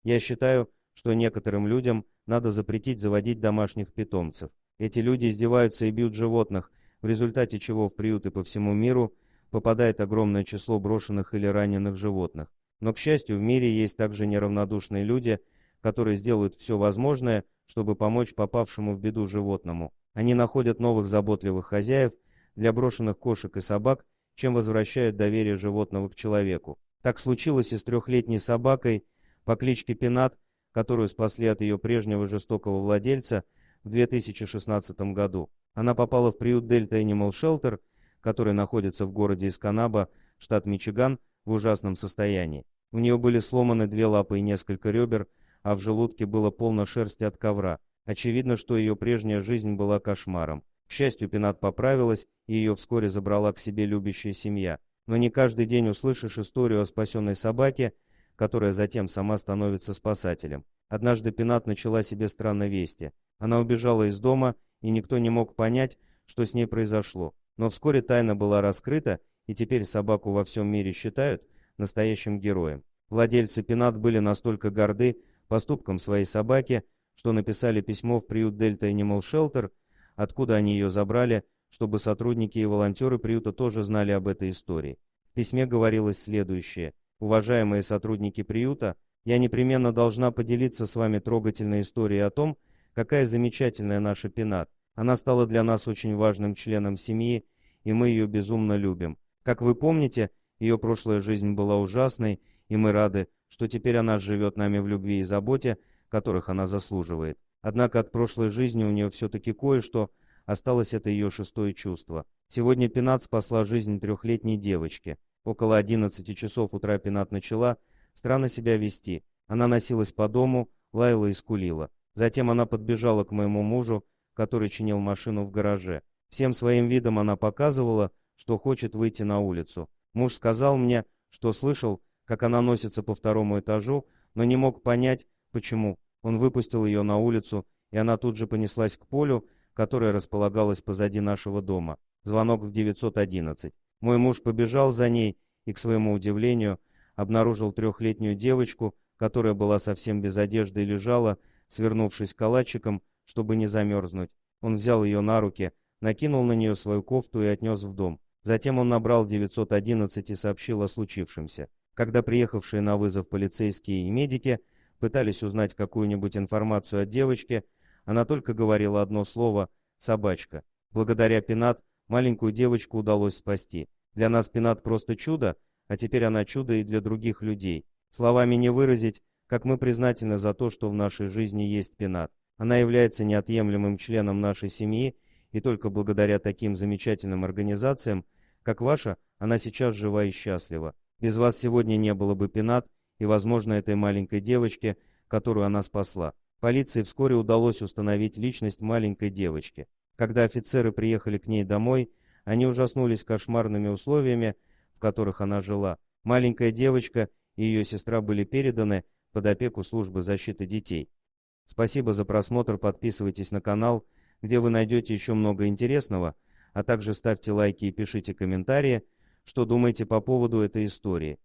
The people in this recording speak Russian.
Я считаю, что некоторым людям надо запретить заводить домашних питомцев. Эти люди издеваются и бьют животных, в результате чего в приюты по всему миру попадает огромное число брошенных или раненых животных. Но, к счастью, в мире есть также неравнодушные люди, которые сделают все возможное, чтобы помочь попавшему в беду животному. Они находят новых заботливых хозяев для брошенных кошек и собак, чем возвращают доверие животного к человеку. Так случилось и с трехлетней собакой по кличке Пенат, которую спасли от ее прежнего жестокого владельца в 2016 году. Она попала в приют Delta Animal Shelter, который находится в городе Эсканаба, штат Мичиган, в ужасном состоянии. У нее были сломаны 2 лапы и несколько ребер, а в желудке было полно шерсти от ковра. Очевидно, что ее прежняя жизнь была кошмаром. К счастью, Пенат поправилась, и ее вскоре забрала к себе любящая семья. Но не каждый день услышишь историю о спасенной собаке, которая затем сама становится спасателем. Однажды Пенат начала себе странно вести. Она убежала из дома, и никто не мог понять, что с ней произошло. Но вскоре тайна была раскрыта, и теперь собаку во всем мире считают настоящим героем. Владельцы Пенат были настолько горды поступком своей собаки, что написали письмо в приют Delta Animal Shelter, откуда они ее забрали, чтобы сотрудники и волонтеры приюта тоже знали об этой истории. В письме говорилось следующее: «Уважаемые сотрудники приюта, я непременно должна поделиться с вами трогательной историей о том, какая замечательная наша Пенат. Она стала для нас очень важным членом семьи, и мы ее безумно любим. Как вы помните, ее прошлая жизнь была ужасной, и мы рады, что теперь она живет нами в любви и заботе, которых она заслуживает. Однако от прошлой жизни у нее все-таки кое-что осталось, это ее 6-е чувство. Сегодня Пенат спасла жизнь 3-летней девочки. Около 11 часов утра Пенат начала странно себя вести. Она носилась по дому, лаяла и скулила. Затем она подбежала к моему мужу, который чинил машину в гараже. Всем своим видом она показывала, что хочет выйти на улицу. Муж сказал мне, что слышал, как она носится по 2-му этажу, но не мог понять, почему. Он выпустил ее на улицу, и она тут же понеслась к полю, которое располагалось позади нашего дома. Звонок в 911. Мой муж побежал за ней и, к своему удивлению, обнаружил 3-летнюю девочку, которая была совсем без одежды и лежала, свернувшись калачиком, чтобы не замерзнуть. Он взял ее на руки, накинул на нее свою кофту и отнес в дом. Затем он набрал 911 и сообщил о случившемся. Когда приехавшие на вызов полицейские и медики пытались узнать какую-нибудь информацию о девочке, она только говорила одно слово «собачка». Благодаря Пенат маленькую девочку удалось спасти. Для нас Пенат просто чудо, а теперь она чудо и для других людей. Словами не выразить, как мы признательны за то, что в нашей жизни есть Пенат. Она является неотъемлемым членом нашей семьи, и только благодаря таким замечательным организациям, как ваша, она сейчас жива и счастлива. Без вас сегодня не было бы Пенат и, возможно, этой маленькой девочки, которую она спасла. Полиции вскоре удалось установить личность маленькой девочки. Когда офицеры приехали к ней домой, они ужаснулись кошмарными условиями, в которых она жила. Маленькая девочка и ее сестра были переданы под опеку службы защиты детей. Спасибо за просмотр, подписывайтесь на канал, где вы найдете еще много интересного, а также ставьте лайки и пишите комментарии, что думаете по поводу этой истории.